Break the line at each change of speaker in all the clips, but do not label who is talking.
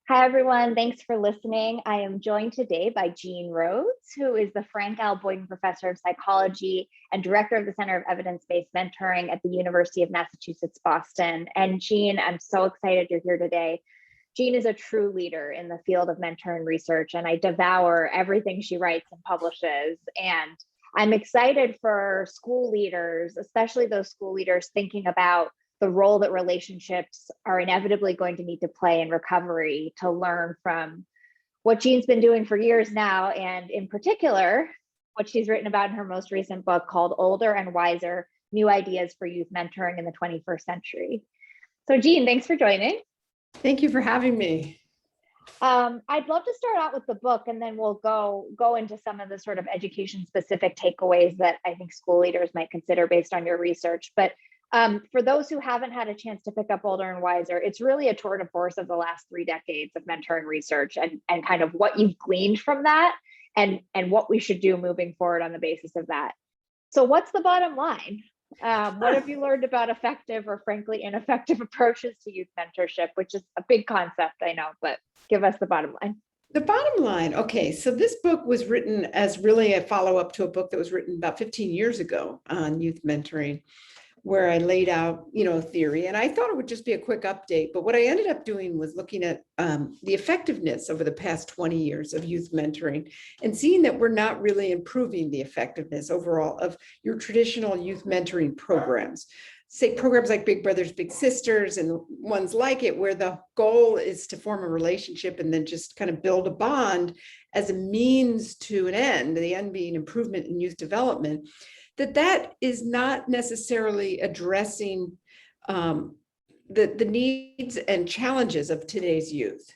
Hi, everyone. Thanks for listening. I am joined today by Jean Rhodes, who is the Frank L. Boyden Professor of Psychology and Director of the Center of Evidence-Based Mentoring at the University of Massachusetts, Boston. And Jean, I'm so excited you're here today. Jean is a true leader in the field of mentoring research, and I devour everything she writes and publishes. And I'm excited for school leaders, especially those school leaders thinking about the role that relationships are inevitably going to need to play in recovery, to learn from what Jean's been doing for years now, and in particular, what she's written about in her most recent book called Older and Wiser: New Ideas for Youth Mentoring in the 21st Century. So Jean, thanks for joining.
Thank you for having me.
I'd love to start out with the book, and then we'll go into some of the sort of education specific takeaways that I think school leaders might consider based on your research. But for those who haven't had a chance to pick up Older and Wiser, it's really a tour de force of the last 3 decades of mentoring research and kind of what you've gleaned from that and what we should do moving forward on the basis of that. So what's the bottom line? What have you learned about effective or frankly ineffective approaches to youth mentorship, which is a big concept, I know, but give us the bottom line.
The bottom line, okay, so this book was written as really a follow-up to a book that was written about 15 years ago on youth mentoring, where I laid out, theory, and I thought it would just be a quick update. But what I ended up doing was looking at the effectiveness over the past 20 years of youth mentoring and seeing that we're not really improving the effectiveness overall of your traditional youth mentoring programs. Say programs like Big Brothers, Big Sisters, and ones like it, where the goal is to form a relationship and then just kind of build a bond as a means to an end, the end being improvement in youth development. That is not necessarily addressing the needs and challenges of today's youth.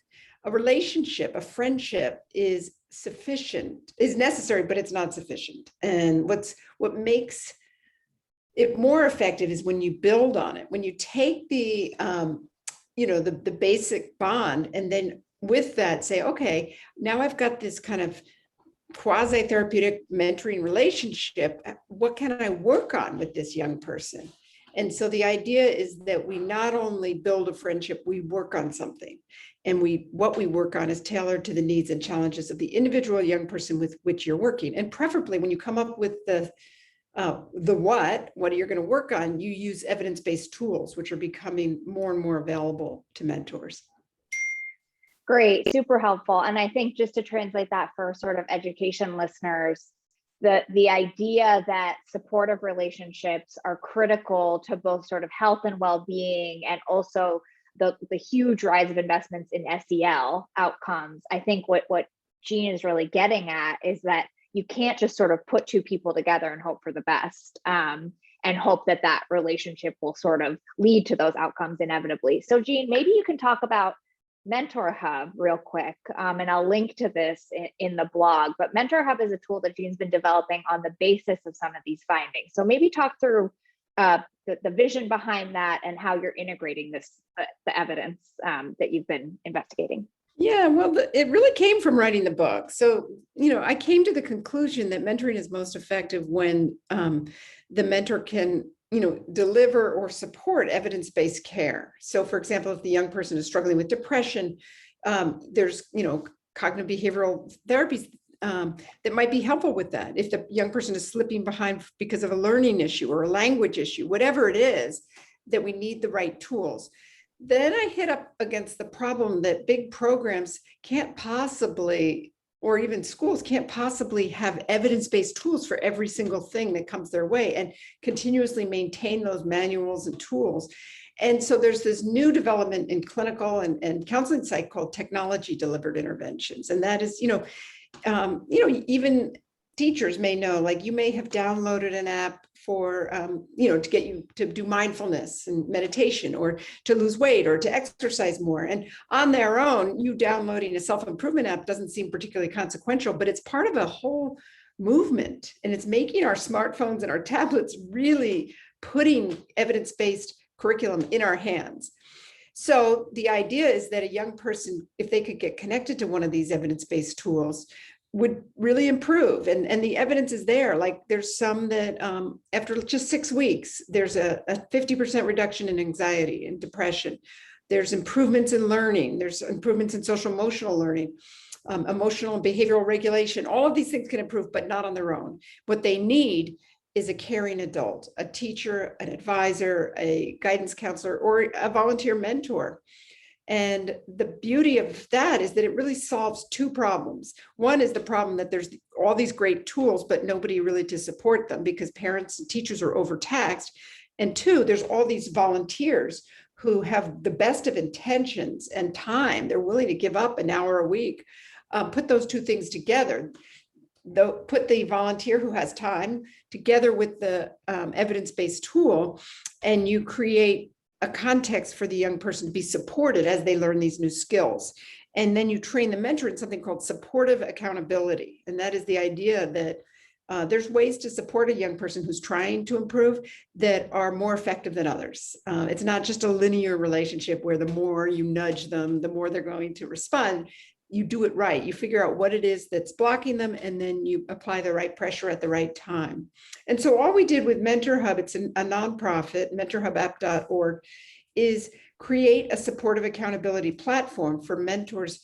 A relationship, a friendship is necessary, but it's not sufficient. And what makes it more effective is when you build on it, when you take the basic bond, and then with that say, okay, now I've got this kind of quasi-therapeutic mentoring relationship. What can I work on with this young person? And so the idea is that we not only build a friendship, we work on something. And what we work on is tailored to the needs and challenges of the individual young person with which you're working. And preferably when you come up with the what are you going to work on, you use evidence-based tools, which are becoming more and more available to mentors.
Great, super helpful. And I think just to translate that for sort of education listeners, the idea that supportive relationships are critical to both sort of health and well-being, and also the huge rise of investments in SEL outcomes. I think what Jean is really getting at is that you can't just sort of put 2 people together and hope for the best, and hope that relationship will sort of lead to those outcomes inevitably. So Jean, maybe you can talk about Mentor Hub real quick, and I'll link to this in the blog. But Mentor Hub is a tool that Jean's been developing on the basis of some of these findings. So maybe talk through the vision behind that and how you're integrating the evidence that you've been investigating.
Yeah, well, it really came from writing the book. So, I came to the conclusion that mentoring is most effective when the mentor can deliver or support evidence-based care. So for example, if the young person is struggling with depression, there's, cognitive behavioral therapies that might be helpful with that. If the young person is slipping behind because of a learning issue or a language issue, whatever it is, that we need the right tools. Then I hit up against the problem that big programs can't possibly, or even schools can't possibly have evidence-based tools for every single thing that comes their way and continuously maintain those manuals and tools. And so there's this new development in clinical and counseling psych called technology-delivered interventions. And that is, even teachers may know, like you may have downloaded an app for, to get you to do mindfulness and meditation, or to lose weight, or to exercise more. And on their own, you downloading a self-improvement app doesn't seem particularly consequential, but it's part of a whole movement. And it's making our smartphones and our tablets really putting evidence-based curriculum in our hands. So the idea is that a young person, if they could get connected to one of these evidence-based tools, would really improve. And the evidence is there. Like there's some that after just 6 weeks, there's a 50% reduction in anxiety and depression. There's improvements in learning. There's improvements in social emotional learning, emotional and behavioral regulation. All of these things can improve, but not on their own. What they need is a caring adult, a teacher, an advisor, a guidance counselor, or a volunteer mentor. And the beauty of that is that it really solves two problems. One is the problem that there's all these great tools, but nobody really to support them because parents and teachers are overtaxed. And two, there's all these volunteers who have the best of intentions and time. They're willing to give up an hour a week. Put those two things together. Put the volunteer who has time together with the evidence-based tool, and you create a context for the young person to be supported as they learn these new skills. And then you train the mentor in something called supportive accountability. And that is the idea that there's ways to support a young person who's trying to improve that are more effective than others. It's not just a linear relationship where the more you nudge them, the more they're going to respond. You do it right. You figure out what it is that's blocking them, and then you apply the right pressure at the right time. And so all we did with Mentor Hub, it's a nonprofit, mentorhubapp.org, is create a supportive accountability platform for mentors,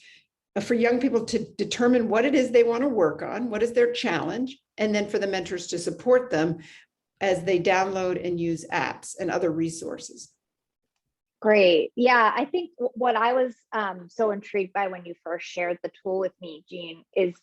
for young people to determine what it is they want to work on, what is their challenge, and then for the mentors to support them as they download and use apps and other resources.
Great. Yeah, I think what I was so intrigued by when you first shared the tool with me, Jean, is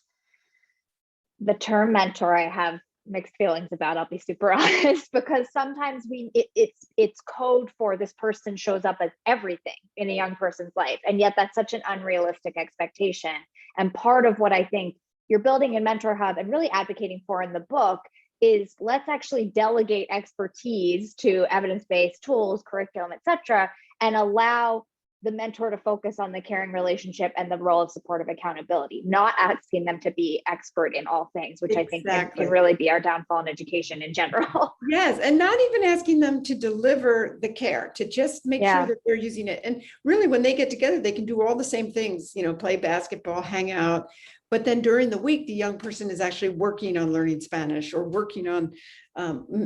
the term mentor. I have mixed feelings about, I'll be super honest, because sometimes it's code for this person shows up as everything in a young person's life. And yet that's such an unrealistic expectation. And part of what I think you're building in Mentor Hub and really advocating for in the book is let's actually delegate expertise to evidence-based tools, curriculum, et cetera, and allow the mentor to focus on the caring relationship and the role of supportive accountability, not asking them to be expert in all things, which
Exactly.
I think can really be our downfall in education in general.
Yes, and not even asking them to deliver the care, to just make sure that they're using it. And really, when they get together, they can do all the same things, play basketball, hang out. But then during the week, the young person is actually working on learning Spanish or working on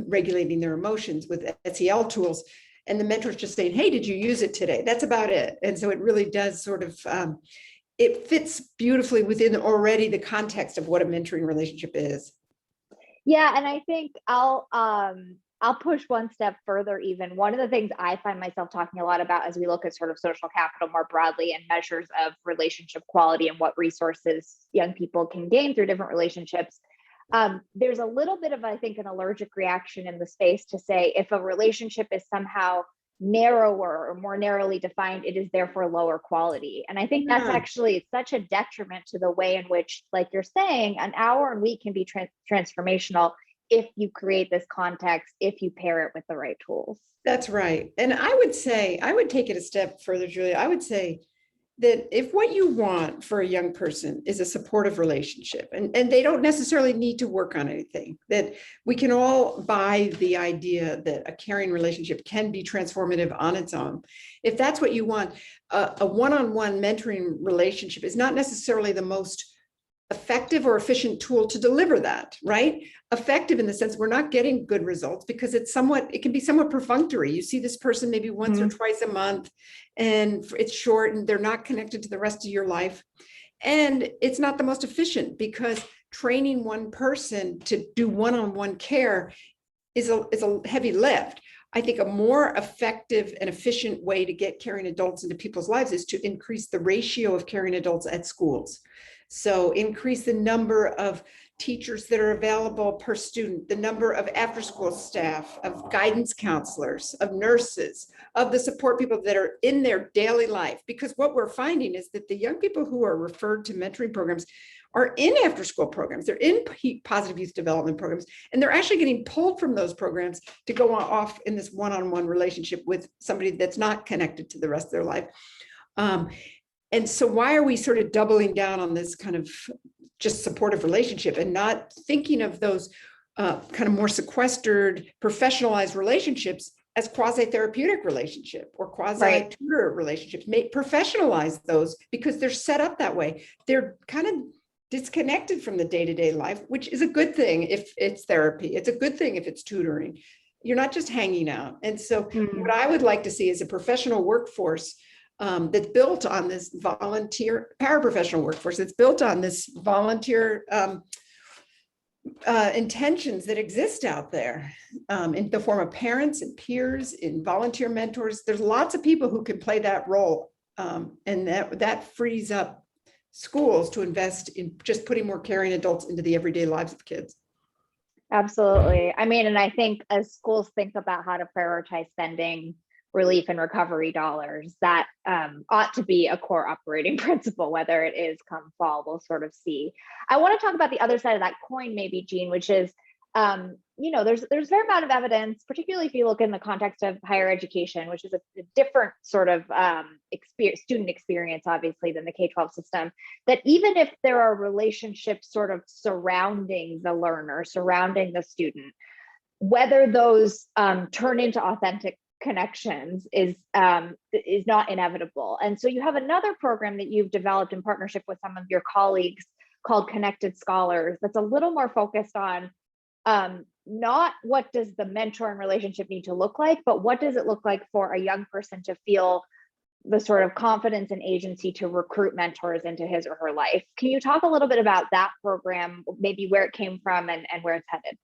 regulating their emotions with SEL tools. And the mentor's just saying, hey, did you use it today? That's about it. And so it really does sort of, it fits beautifully within already the context of what a mentoring relationship is.
Yeah, and I think I'll push one step further even. One of the things I find myself talking a lot about as we look at sort of social capital more broadly and measures of relationship quality and what resources young people can gain through different relationships, there's a little bit of, I think, an allergic reaction in the space to say if a relationship is somehow narrower or more narrowly defined, it is therefore lower quality. And I think that's actually such a detriment to the way in which, like you're saying, an hour a week can be transformational if you create this context, if you pair it with the right tools.
That's right. And I would say, I would take it a step further, Julia. I would say that if what you want for a young person is a supportive relationship, and they don't necessarily need to work on anything, that we can all buy the idea that a caring relationship can be transformative on its own. If that's what you want, a one-on-one mentoring relationship is not necessarily the most effective or efficient tool to deliver that, right? Effective in the sense we're not getting good results because it can be somewhat perfunctory. You see this person maybe once or twice a month and it's short and they're not connected to the rest of your life. And it's not the most efficient because training one person to do one-on-one care is a heavy lift. I think a more effective and efficient way to get caring adults into people's lives is to increase the ratio of caring adults at schools. So increase the number of teachers that are available per student, the number of after-school staff, of guidance counselors, of nurses, of the support people that are in their daily life. Because what we're finding is that the young people who are referred to mentoring programs are in after-school programs, they're in positive youth development programs, and they're actually getting pulled from those programs to go off in this one-on-one relationship with somebody that's not connected to the rest of their life. And so why are we sort of doubling down on this kind of just supportive relationship and not thinking of those kind of more sequestered, professionalized relationships as quasi-therapeutic relationship or quasi-tutor relationships? Professionalize those because they're set up that way. They're kind of disconnected from the day-to-day life, which is a good thing if it's therapy. It's a good thing if it's tutoring. You're not just hanging out. And so what I would like to see is a professional workforce that's built on this volunteer paraprofessional workforce. It's built on this volunteer intentions that exist out there in the form of parents and peers, in volunteer mentors. There's lots of people who can play that role, and that frees up schools to invest in just putting more caring adults into the everyday lives of kids.
Absolutely. I mean, and I think as schools think about how to prioritize spending relief and recovery dollars, that ought to be a core operating principle, whether it is come fall, we'll sort of see. I want to talk about the other side of that coin, maybe, Jean, which is, there's a fair amount of evidence, particularly if you look in the context of higher education, which is a different sort of student experience, obviously, than the K-12 system, that even if there are relationships sort of surrounding the learner, surrounding the student, whether those turn into authentic connections is not inevitable. And so you have another program that you've developed in partnership with some of your colleagues called Connected Scholars that's a little more focused on not what does the mentoring relationship need to look like, but what does it look like for a young person to feel the sort of confidence and agency to recruit mentors into his or her life. Can you talk a little bit about that program, maybe where it came from and where it's headed?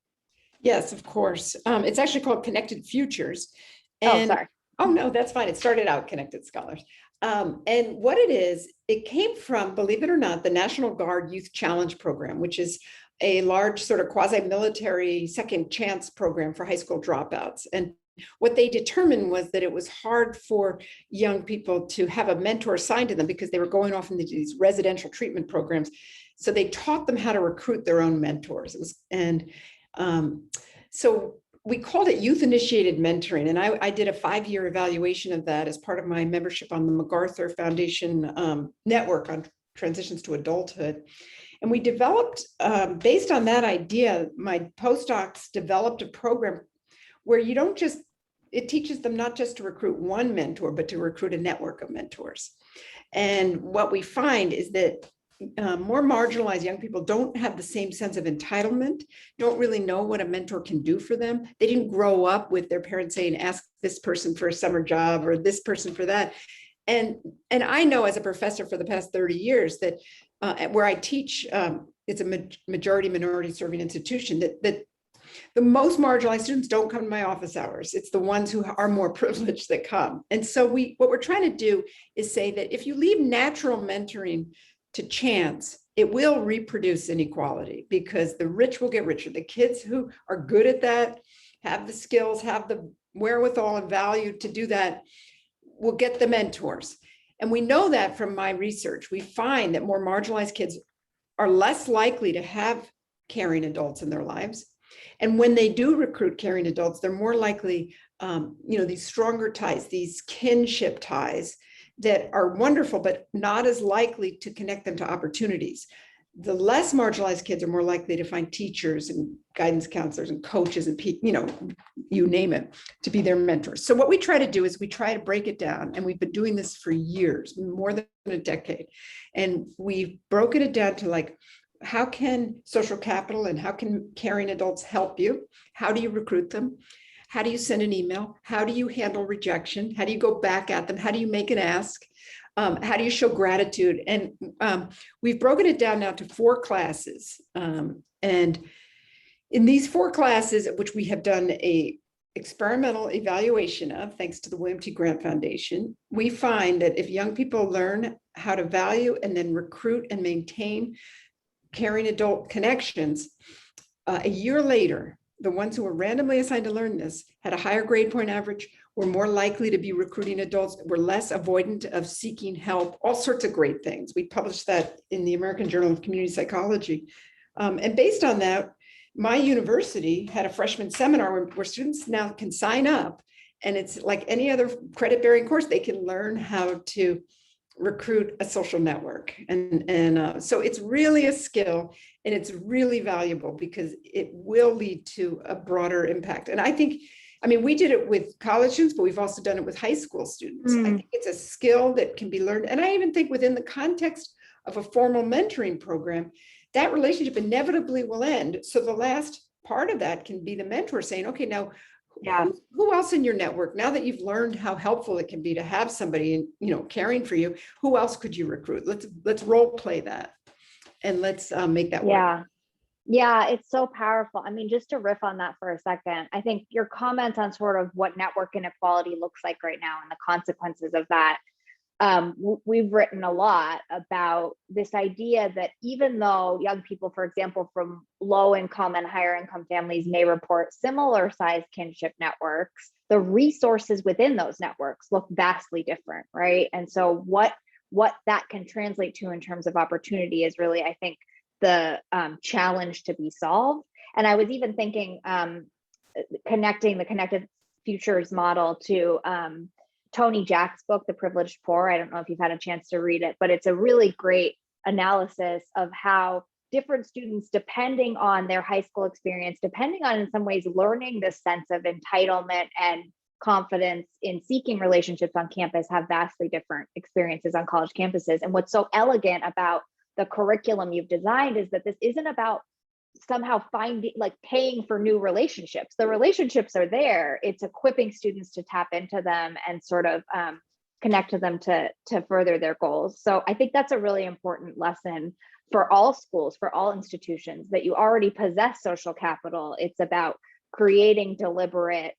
Yes, of course. It's actually called Connected Futures.
And, sorry.
Oh, no, that's fine. It started out Connected Scholars. And what it is, it came from, believe it or not, the National Guard Youth Challenge Program, which is a large sort of quasi-military second chance program for high school dropouts. And what they determined was that it was hard for young people to have a mentor assigned to them because they were going off into these residential treatment programs. So they taught them how to recruit their own mentors. So we called it youth-initiated mentoring. And I did a 5-year evaluation of that as part of my membership on the MacArthur Foundation network on transitions to adulthood. And we developed, based on that idea, my postdocs developed a program where you don't just, it teaches them not just to recruit one mentor, but to recruit a network of mentors. And what we find is that more marginalized young people don't have the same sense of entitlement, don't really know what a mentor can do for them. They didn't grow up with their parents saying, ask this person for a summer job or this person for that. And I know as a professor for the past 30 years that where I teach, it's a majority minority serving institution, that the most marginalized students don't come to my office hours. It's the ones who are more privileged that come. And so what we're trying to do is say that if you leave natural mentoring to chance, it will reproduce inequality because the rich will get richer. The kids who are good at that, have the skills, have the wherewithal and value to do that, will get the mentors. And we know that from my research. We find that more marginalized kids are less likely to have caring adults in their lives. And when they do recruit caring adults, they're more likely, these stronger ties, these kinship ties that are wonderful, but not as likely to connect them to opportunities. The less marginalized kids are more likely to find teachers and guidance counselors and coaches and, you name it, to be their mentors. So what we try to do is we try to break it down, and we've been doing this for years, more than a decade. And we've broken it down to like, how can social capital and how can caring adults help you? How do you recruit them? How do you send an email? How do you handle rejection? How do you go back at them? How do you make an ask? How do you show gratitude? And we've broken it down now to 4 classes. And in these 4 classes, which we have done a experimental evaluation of, thanks to the William T. Grant Foundation, we find that if young people learn how to value and then recruit and maintain caring adult connections, a year later, the ones who were randomly assigned to learn this had a higher grade point average, were more likely to be recruiting adults, were less avoidant of seeking help, all sorts of great things. We published that in the American Journal of Community Psychology. And based on that, my university had a freshman seminar where students now can sign up, and it's like any other credit-bearing course, they can learn how to recruit a social network. And so it's really a skill, and it's really valuable because it will lead to a broader impact. And I think, we did it with college students, but we've also done it with high school students. I think it's a skill that can be learned. And I even think within the context of a formal mentoring program, that relationship inevitably will end. So the last part of that can be the mentor saying, okay, now
Yeah.
Who else in your network, now that you've learned how helpful it can be to have somebody, caring for you, who else could you recruit? Let's role play that, and let's make that work.
Yeah. Yeah, it's so powerful. I mean, just to riff on that for a second, I think your comments on sort of what network inequality looks like right now and the consequences of that. We've written a lot about this idea that even though young people, for example, from low income and higher income families may report similar size kinship networks, the resources within those networks look vastly different, right? And so what that can translate to in terms of opportunity is really, I think, the challenge to be solved. And I was even thinking, connecting the Connected Futures model to Tony Jack's book, The Privileged Poor. I don't know if you've had a chance to read it, but it's a really great analysis of how different students, depending on their high school experience, depending on, in some ways, learning this sense of entitlement and confidence in seeking relationships on campus, have vastly different experiences on college campuses. And what's so elegant about the curriculum you've designed is that this isn't about somehow finding, like, paying for new relationships. The relationships are there. It's equipping students to tap into them and sort of connect to them to further their goals. So I think that's a really important lesson for all schools, for all institutions, that you already possess social capital. It's about creating deliberate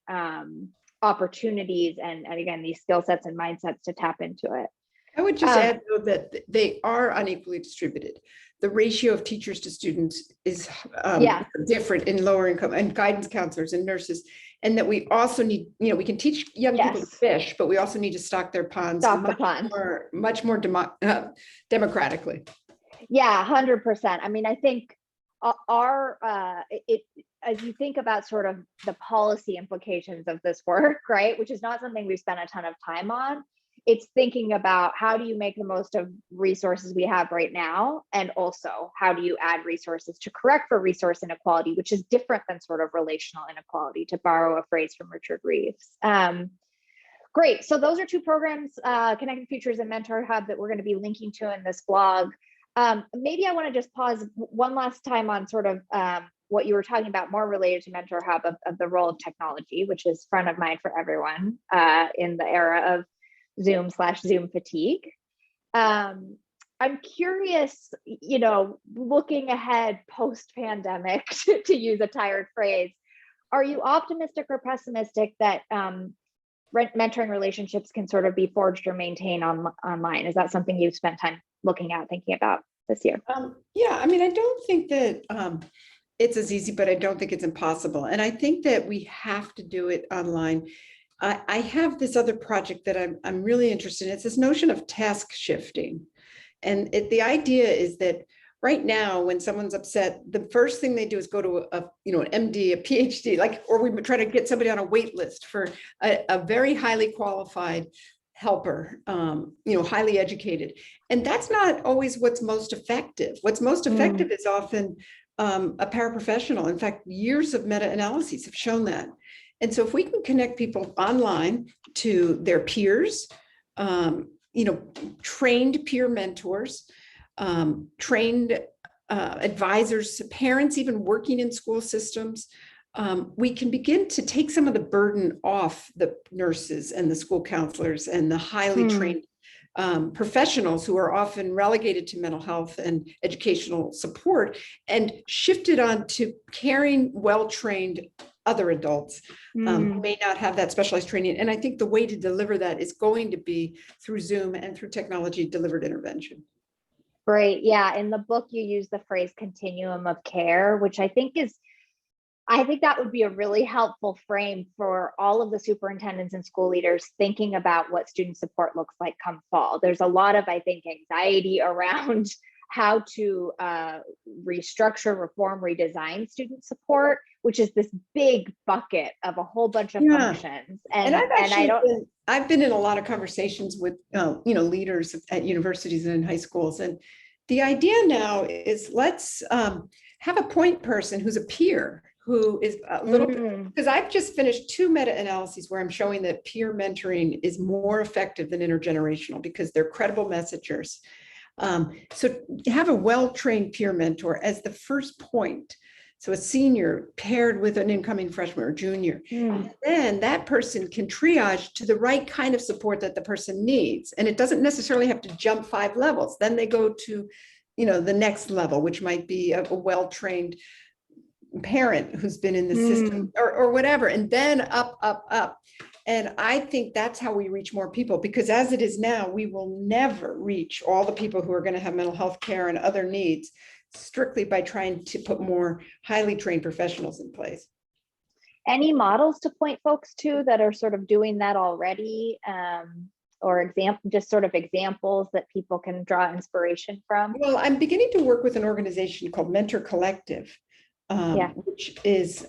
opportunities and again, these skill sets and mindsets to tap into it.
I would just add, though, that they are unequally distributed. The ratio of teachers to students is different in lower income, and guidance counselors and nurses, and that we also need, we can teach young people to fish, but we also need to stock their ponds much more democratically.
Yeah, 100%. I mean, I think as you think about sort of the policy implications of this work, right, which is not something we've spent a ton of time on, it's thinking about how do you make the most of resources we have right now, and also how do you add resources to correct for resource inequality, which is different than sort of relational inequality, to borrow a phrase from Richard Reeves. Great. So those are two programs, Connected Futures and Mentor Hub, that we're going to be linking to in this blog. Maybe I want to just pause one last time on sort of what you were talking about, more related to Mentor Hub, of the role of technology, which is front of mind for everyone in the era of Zoom fatigue. I'm curious, looking ahead post-pandemic, to use a tired phrase, are you optimistic or pessimistic that mentoring relationships can sort of be forged or maintained online? Is that something you've spent time looking at, thinking about this year?
Yeah, I mean, I don't think that it's as easy, but I don't think it's impossible. And I think that we have to do it online. I have this other project that I'm really interested in. It's this notion of task shifting. And the idea is that right now, when someone's upset, the first thing they do is go to an MD, a PhD, or we try to get somebody on a wait list for a very highly qualified helper, highly educated. And that's not always what's most effective. What's most effective is often a paraprofessional. In fact, years of meta-analyses have shown that. And so if we can connect people online to their peers, trained peer mentors, trained advisors, parents even working in school systems, we can begin to take some of the burden off the nurses and the school counselors and the highly trained professionals who are often relegated to mental health and educational support, and shifted on to caring, well-trained other adults who may not have that specialized training. And I think the way to deliver that is going to be through Zoom and through technology delivered intervention.
Great. Yeah. In the book, you use the phrase continuum of care, which I think that would be a really helpful frame for all of the superintendents and school leaders thinking about what student support looks like come fall. There's a lot of, I think, anxiety around how to restructure, reform, redesign student support, which is this big bucket of a whole bunch of functions. And
I've been in a lot of conversations with leaders at universities and in high schools, and the idea now is let's have a point person who's a peer, who is a little bit, because I've just finished 2 meta-analyses where I'm showing that peer mentoring is more effective than intergenerational because they're credible messengers. So have a well-trained peer mentor as the first point, So a senior paired with an incoming freshman or junior.
Mm.
And then that person can triage to the right kind of support that the person needs. And it doesn't necessarily have to jump 5 levels. Then they go to, the next level, which might be a well-trained parent who's been in the system or whatever, and then up, up, up. And I think that's how we reach more people, because as it is now, we will never reach all the people who are going to have mental health care and other needs strictly by trying to put more highly trained professionals in place.
Any models to point folks to that are sort of doing that already, or just sort of examples that people can draw inspiration from?
Well, I'm beginning to work with an organization called Mentor Collective, which is,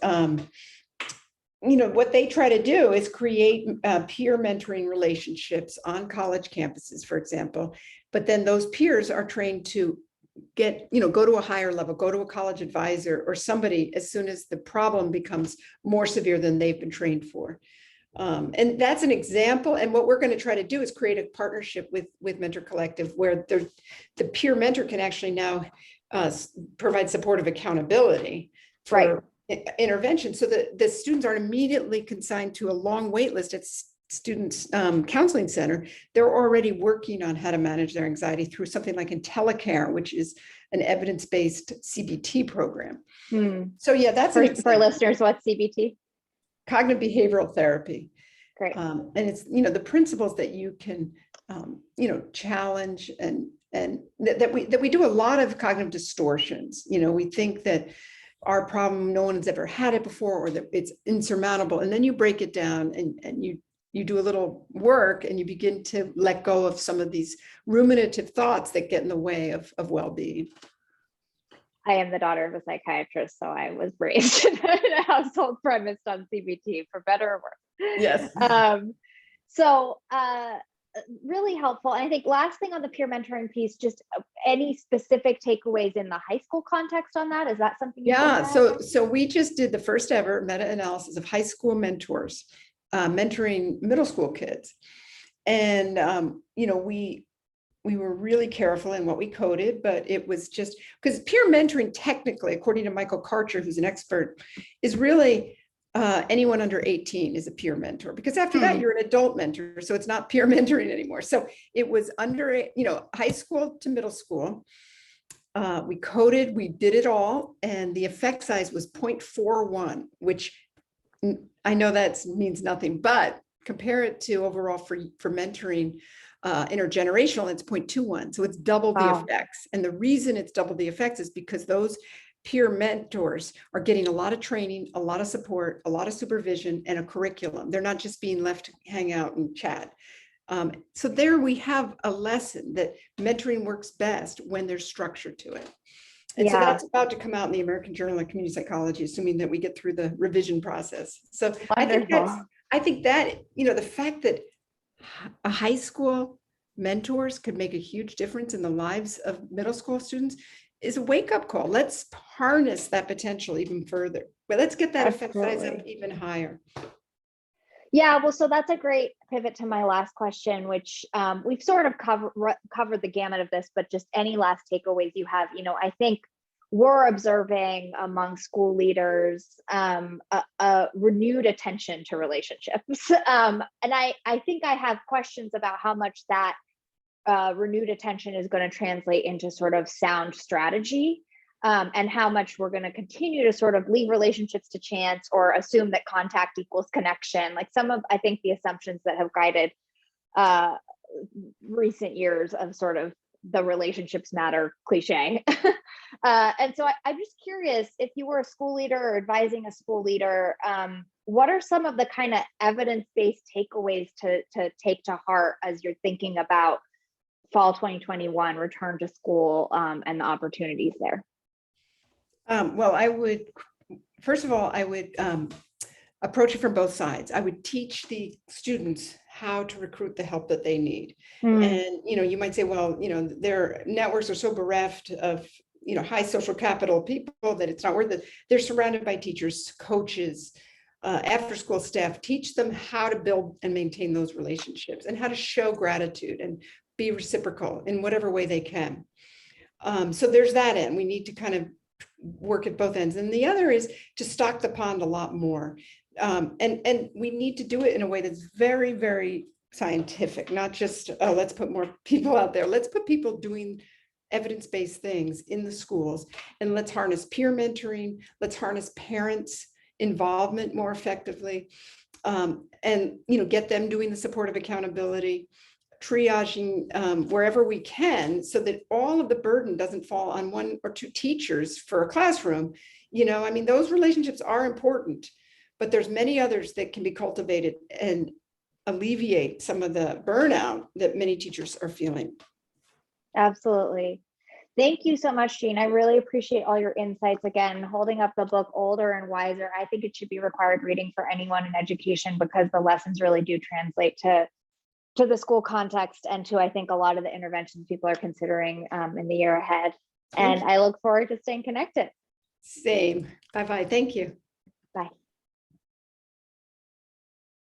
what they try to do is create peer mentoring relationships on college campuses, for example. But then those peers are trained to go to a higher level, go to a college advisor or somebody as soon as the problem becomes more severe than they've been trained for. And that's an example. And what we're going to try to do is create a partnership with Mentor Collective, where the peer mentor can actually now provide supportive accountability for intervention, so that the students aren't immediately consigned to a long wait list at students counseling center. They're already working on how to manage their anxiety through something like IntelliCare, which is an evidence-based CBT program. So yeah, that's
for listeners, what's CBT?
Cognitive behavioral therapy.
Great.
And it's, the principles that you can, challenge and that we do a lot of cognitive distortions. We think that our problem, no one has ever had it before, or that it's insurmountable. And then you break it down and you do a little work, and you begin to let go of some of these ruminative thoughts that get in the way of well-being.
I am the daughter of a psychiatrist, so I was raised in a household premised on CBT, for better or worse.
Yes.
So really helpful. And I think last thing on the peer mentoring piece, just any specific takeaways in the high school context on that? Is that something?
So we just did the first ever meta-analysis of high school mentors mentoring middle school kids. And, we were really careful in what we coded, but it was just because peer mentoring, technically, according to Michael Karcher, who's an expert, is really anyone under 18 is a peer mentor, because after that, you're an adult mentor. So it's not peer mentoring anymore. So it was under, high school to middle school. We coded, we did it all. And the effect size was 0.41, which I know that means nothing, but compare it to overall for mentoring intergenerational, it's 0.21. So it's double the effects. And the reason it's double the effects is because those peer mentors are getting a lot of training, a lot of support, a lot of supervision, and a curriculum. They're not just being left to hang out and chat. So there we have a lesson that mentoring works best when there's structure to it. And so that's about to come out in the American Journal of Community Psychology, assuming that we get through the revision process. So I think that, the fact that a high school mentors could make a huge difference in the lives of middle school students is a wake-up call. Let's harness that potential even further, but let's get that effect size up even higher.
Yeah, well, so that's a great pivot to my last question, which we've sort of covered the gamut of this, but just any last takeaways you have. I think we're observing among school leaders a renewed attention to relationships. And I think I have questions about how much that renewed attention is going to translate into sort of sound strategy, and how much we're going to continue to sort of leave relationships to chance or assume that contact equals connection. Like some of, I think, the assumptions that have guided recent years of sort of the relationships matter cliche. And so I'm just curious, if you were a school leader or advising a school leader, what are some of the kind of evidence-based takeaways to take to heart as you're thinking about fall 2021 return to school and the opportunities there?
Well, I would, first of all, approach it from both sides. I would teach the students how to recruit the help that they need. And, you might say, well, their networks are so bereft of, high social capital people that it's not worth it. They're surrounded by teachers, coaches, after school staff. Teach them how to build and maintain those relationships and how to show gratitude and be reciprocal in whatever way they can. So there's that end. We need to kind of work at both ends. And the other is to stock the pond a lot more. And we need to do it in a way that's very, very scientific, not just, oh, let's put more people out there. Let's put people doing evidence-based things in the schools, and let's harness peer mentoring. Let's harness parents' involvement more effectively, and get them doing the supportive accountability, triaging wherever we can, so that all of the burden doesn't fall on one or two teachers for a classroom. I mean, those relationships are important, but there's many others that can be cultivated and alleviate some of the burnout that many teachers are feeling.
Absolutely. Thank you so much, Jean. I really appreciate all your insights. Again, holding up the book Older and Wiser, I think it should be required reading for anyone in education, because the lessons really do translate to the school context and to, I think, a lot of the interventions people are considering in the year ahead. And I look forward to staying connected.
Same. Bye-bye. Thank you.